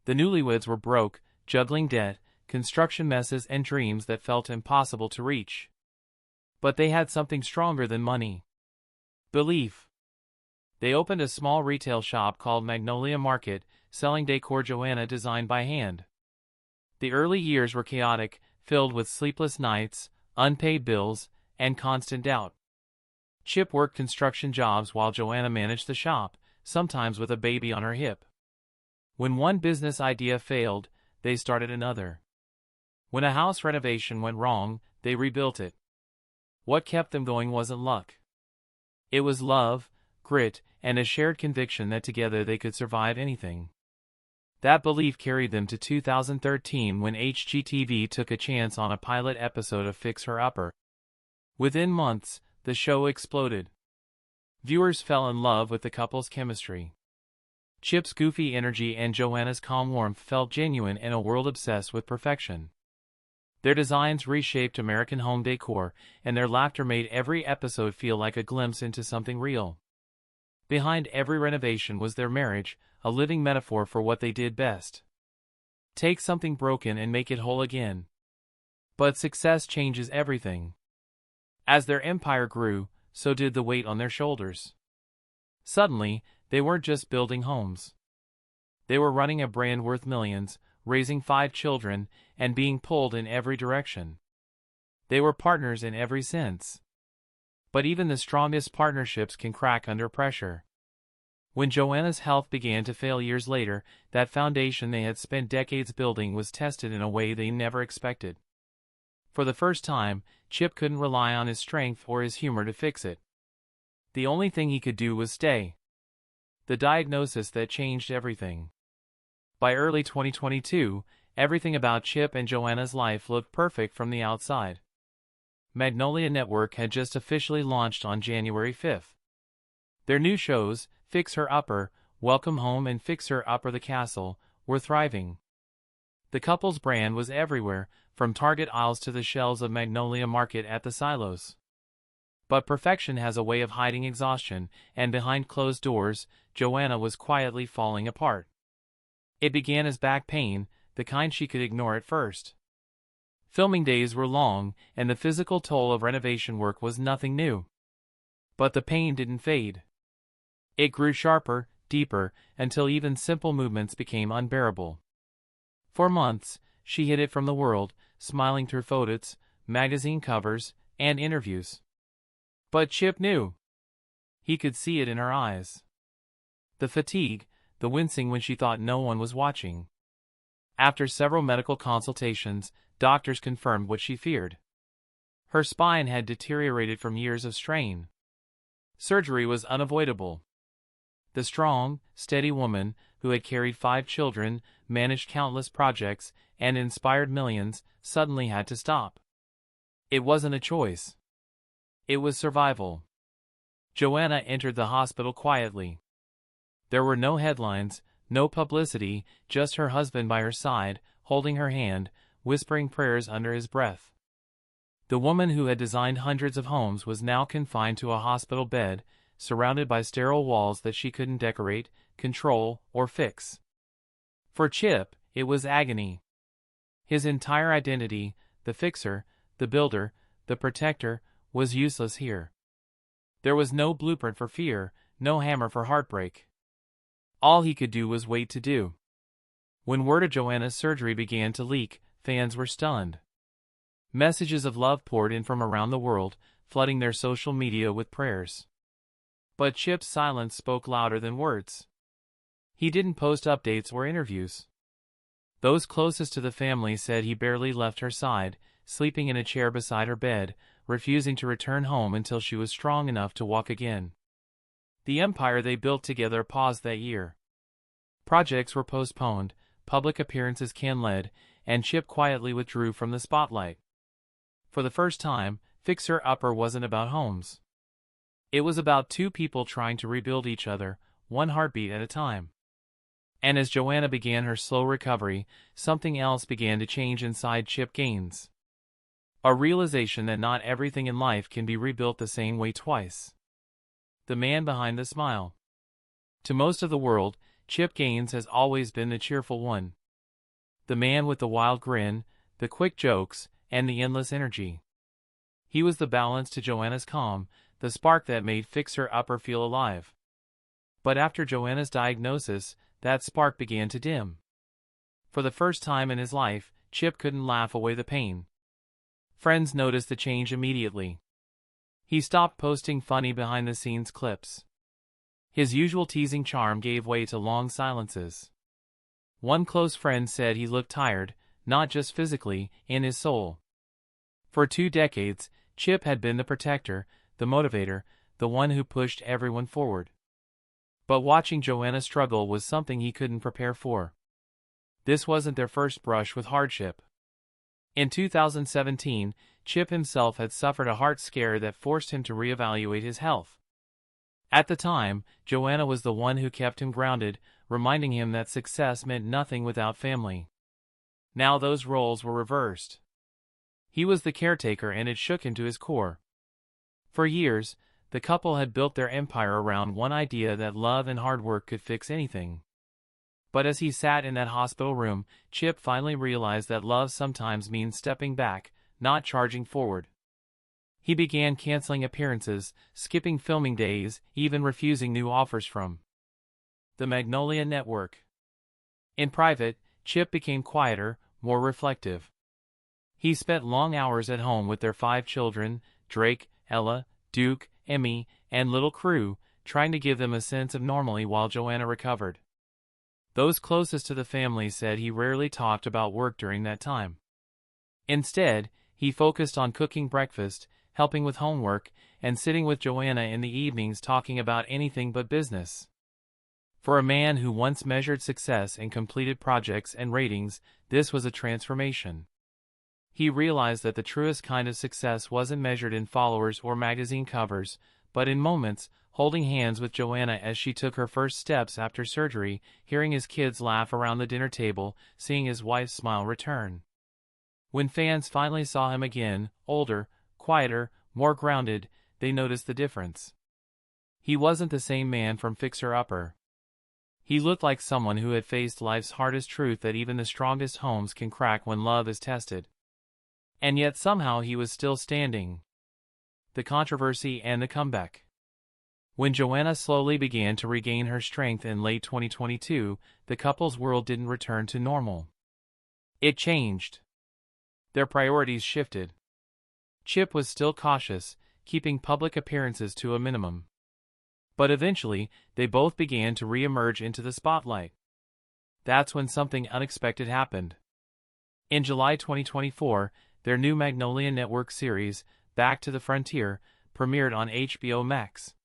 The newlyweds were broke, juggling debt, construction messes and dreams that felt impossible to reach. But they had something stronger than money. Belief. They opened a small retail shop called Magnolia Market, selling decor Joanna designed by hand. The early years were chaotic, filled with sleepless nights, unpaid bills, and constant doubt. Chip worked construction jobs while Joanna managed the shop, sometimes with a baby on her hip. When one business idea failed, they started another. When a house renovation went wrong, they rebuilt it. What kept them going wasn't luck. It was love, grit, and a shared conviction that together they could survive anything. That belief carried them to 2013 when HGTV took a chance on a pilot episode of Fix Her Upper. Within months, the show exploded. Viewers fell in love with the couple's chemistry. Chip's goofy energy and Joanna's calm warmth felt genuine in a world obsessed with perfection. Their designs reshaped American home decor, and their laughter made every episode feel like a glimpse into something real. Behind every renovation was their marriage, a living metaphor for what they did best. Take something broken and make it whole again. But success changes everything. As their empire grew, so did the weight on their shoulders. Suddenly, they weren't just building homes. They were running a brand worth millions, raising 5 children, and being pulled in every direction. They were partners in every sense. But even the strongest partnerships can crack under pressure. When Joanna's health began to fail years later, that foundation they had spent decades building was tested in a way they never expected. For the first time, Chip couldn't rely on his strength or his humor to fix it. The only thing he could do was stay. The diagnosis that changed everything. By early 2022, everything about Chip and Joanna's life looked perfect from the outside. Magnolia Network had just officially launched on January 5th. Their new shows, Fix Her Upper, Welcome Home and Fix Her Upper the Castle, were thriving. The couple's brand was everywhere, from Target aisles to the shelves of Magnolia Market at the silos. But perfection has a way of hiding exhaustion, and behind closed doors, Joanna was quietly falling apart. It began as back pain, the kind she could ignore at first. Filming days were long, and the physical toll of renovation work was nothing new. But the pain didn't fade. It grew sharper, deeper, until even simple movements became unbearable. For months, she hid it from the world, smiling through photos, magazine covers, and interviews. But Chip knew. He could see it in her eyes. The fatigue, the wincing when she thought no one was watching. After several medical consultations, doctors confirmed what she feared. Her spine had deteriorated from years of strain. Surgery was unavoidable. The strong, steady woman, who had carried 5 children, managed countless projects, and inspired millions, suddenly had to stop. It wasn't a choice. It was survival. Joanna entered the hospital quietly. There were no headlines, no publicity, just her husband by her side, holding her hand, whispering prayers under his breath. The woman who had designed hundreds of homes was now confined to a hospital bed, surrounded by sterile walls that she couldn't decorate, control, or fix. For Chip, it was agony. His entire identity, the fixer, the builder, the protector, was useless here. There was no blueprint for fear, no hammer for heartbreak. All he could do was wait to do. When word of Joanna's surgery began to leak, fans were stunned. Messages of love poured in from around the world, flooding their social media with prayers. But Chip's silence spoke louder than words. He didn't post updates or interviews. Those closest to the family said he barely left her side, sleeping in a chair beside her bed, refusing to return home until she was strong enough to walk again. The empire they built together paused that year. Projects were postponed, public appearances canned, and Chip quietly withdrew from the spotlight. For the first time, Fix Her Upper wasn't about homes. It was about 2 people trying to rebuild each other, one heartbeat at a time. And as Joanna began her slow recovery, something else began to change inside Chip Gaines. A realization that not everything in life can be rebuilt the same way twice. The man behind the smile. To most of the world, Chip Gaines has always been the cheerful one. The man with the wild grin, the quick jokes, and the endless energy. He was the balance to Joanna's calm, the spark that made fixer-upper feel alive. But after Joanna's diagnosis, that spark began to dim. For the first time in his life, Chip couldn't laugh away the pain. Friends noticed the change immediately. He stopped posting funny behind-the-scenes clips. His usual teasing charm gave way to long silences. One close friend said he looked tired, not just physically, in his soul. For 2 decades, Chip had been the protector, the motivator, the one who pushed everyone forward. But watching Joanna struggle was something he couldn't prepare for. This wasn't their first brush with hardship. In 2017, Chip himself had suffered a heart scare that forced him to reevaluate his health. At the time, Joanna was the one who kept him grounded, reminding him that success meant nothing without family. Now those roles were reversed. He was the caretaker, and it shook him to his core. For years, the couple had built their empire around one idea that love and hard work could fix anything. But as he sat in that hospital room, Chip finally realized that love sometimes means stepping back, not charging forward. He began canceling appearances, skipping filming days, even refusing new offers from the Magnolia network. In private, Chip became quieter, more reflective. He spent long hours at home with their 5 children, Drake, Ella, Duke, Emmy, and little crew, trying to give them a sense of normalcy while Joanna recovered. Those closest to the family said he rarely talked about work during that time. Instead, he focused on cooking breakfast, helping with homework, and sitting with Joanna in the evenings talking about anything but business. For a man who once measured success in completed projects and ratings, this was a transformation. He realized that the truest kind of success wasn't measured in followers or magazine covers, but in moments, holding hands with Joanna as she took her first steps after surgery, hearing his kids laugh around the dinner table, seeing his wife's smile return. When fans finally saw him again, older, quieter, more grounded, they noticed the difference. He wasn't the same man from Fixer Upper. He looked like someone who had faced life's hardest truth, that even the strongest homes can crack when love is tested. And yet somehow he was still standing. The controversy and the comeback. When Joanna slowly began to regain her strength in late 2022, the couple's world didn't return to normal. It changed. Their priorities shifted. Chip was still cautious, keeping public appearances to a minimum. But eventually, they both began to re-emerge into the spotlight. That's when something unexpected happened. In July 2024, their new Magnolia Network series, Back to the Frontier, premiered on HBO Max.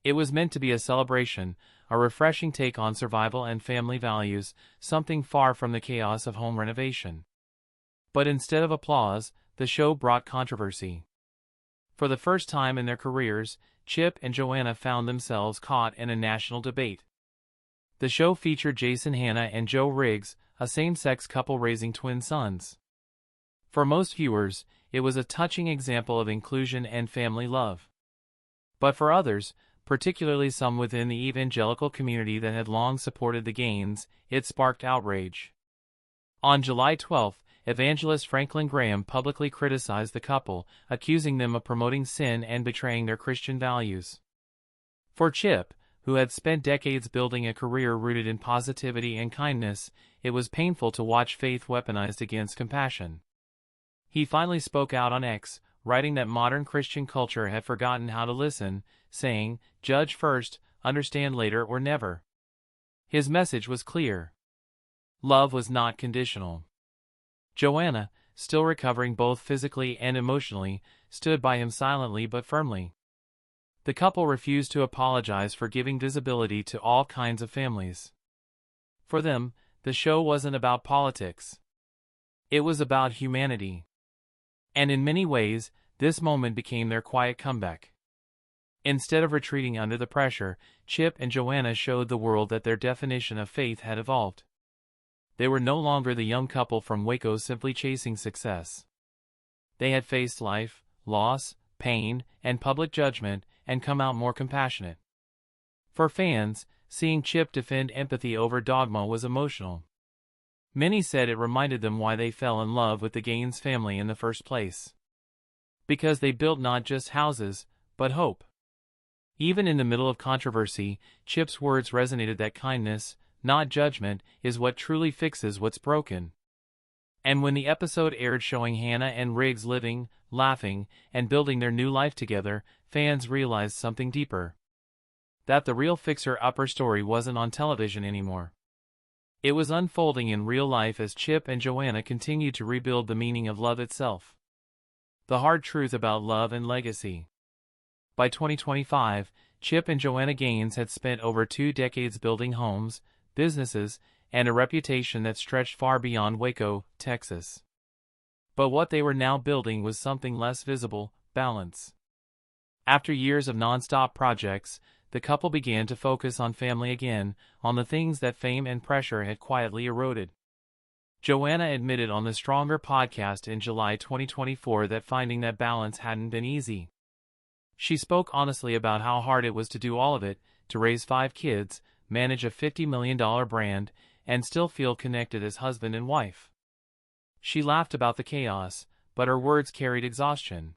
It was meant to be a celebration, a refreshing take on survival and family values, something far from the chaos of home renovation. But instead of applause, the show brought controversy. For the first time in their careers, Chip and Joanna found themselves caught in a national debate. The show featured Jason Hanna and Joe Riggs, a same-sex couple raising twin sons. For most viewers, it was a touching example of inclusion and family love. But for others, particularly some within the evangelical community that had long supported the Gaines, it sparked outrage. On July 12, evangelist Franklin Graham publicly criticized the couple, accusing them of promoting sin and betraying their Christian values. For Chip, who had spent decades building a career rooted in positivity and kindness, it was painful to watch faith weaponized against compassion. He finally spoke out on X, writing that modern Christian culture had forgotten how to listen, saying, "Judge first, understand later, or never." His message was clear. Love was not conditional. Joanna, still recovering both physically and emotionally, stood by him silently but firmly. The couple refused to apologize for giving visibility to all kinds of families. For them, the show wasn't about politics. It was about humanity. And in many ways, this moment became their quiet comeback. Instead of retreating under the pressure, Chip and Joanna showed the world that their definition of faith had evolved. They were no longer the young couple from Waco simply chasing success. They had faced life, loss, pain, and public judgment, and come out more compassionate. For fans, seeing Chip defend empathy over dogma was emotional. Many said it reminded them why they fell in love with the Gaines family in the first place. Because they built not just houses, but hope. Even in the middle of controversy, Chip's words resonated that kindness, not judgment, is what truly fixes what's broken. And when the episode aired showing Hannah and Riggs living, laughing, and building their new life together, fans realized something deeper. That the real fixer-upper story wasn't on television anymore. It was unfolding in real life as Chip and Joanna continued to rebuild the meaning of love itself. The hard truth about love and legacy. By 2025, Chip and Joanna Gaines had spent over 2 decades building homes, businesses, and a reputation that stretched far beyond Waco, Texas. But what they were now building was something less visible: balance. After years of non-stop projects, the couple began to focus on family again, on the things that fame and pressure had quietly eroded. Joanna admitted on the Stronger podcast in July 2024 that finding that balance hadn't been easy. She spoke honestly about how hard it was to do all of it, to raise 5 kids, manage a $50 million brand, and still feel connected as husband and wife. She laughed about the chaos, but her words carried exhaustion.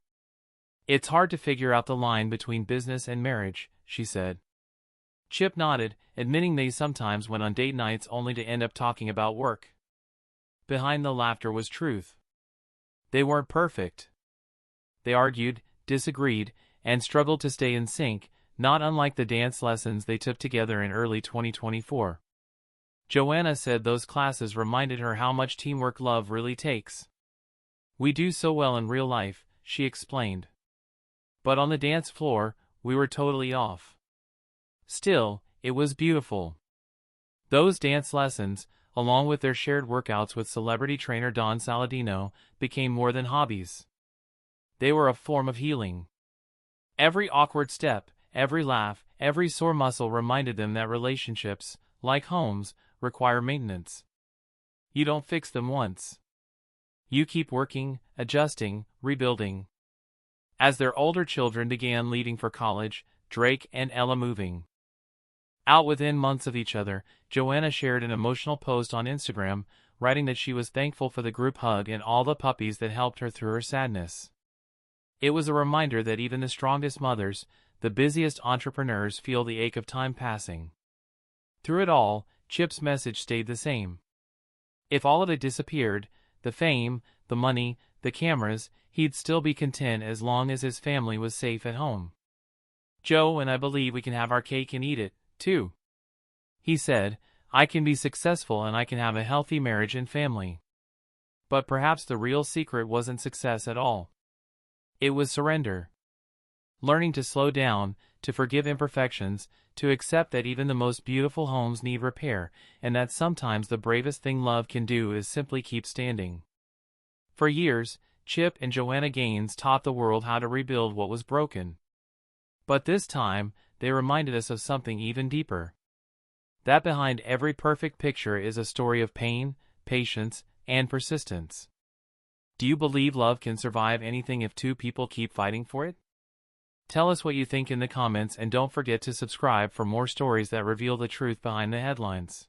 "It's hard to figure out the line between business and marriage," she said. Chip nodded, admitting they sometimes went on date nights only to end up talking about work. Behind the laughter was truth. They weren't perfect. They argued, disagreed, and struggled to stay in sync, not unlike the dance lessons they took together in early 2024. Joanna said those classes reminded her how much teamwork love really takes. "We do so well in real life," she explained. "But on the dance floor, we were totally off." Still, it was beautiful. Those dance lessons, along with their shared workouts with celebrity trainer Don Saladino, became more than hobbies. They were a form of healing. Every awkward step, every laugh, every sore muscle reminded them that relationships, like homes, require maintenance. You don't fix them once. You keep working, adjusting, rebuilding. As their older children began leaving for college, Drake and Ella moving out within months of each other, Joanna shared an emotional post on Instagram, writing that she was thankful for the group hug and all the puppies that helped her through her sadness. It was a reminder that even the strongest mothers, the busiest entrepreneurs, feel the ache of time passing. Through it all, Chip's message stayed the same. If all of it disappeared, the fame, the money, the cameras, he'd still be content as long as his family was safe at home. "Joe and I believe we can have our cake and eat it, too," he said. "I can be successful and I can have a healthy marriage and family." But perhaps the real secret wasn't success at all. It was surrender. Learning to slow down, to forgive imperfections, to accept that even the most beautiful homes need repair, and that sometimes the bravest thing love can do is simply keep standing. For years, Chip and Joanna Gaines taught the world how to rebuild what was broken. But this time, they reminded us of something even deeper. That behind every perfect picture is a story of pain, patience, and persistence. Do you believe love can survive anything if 2 people keep fighting for it? Tell us what you think in the comments and don't forget to subscribe for more stories that reveal the truth behind the headlines.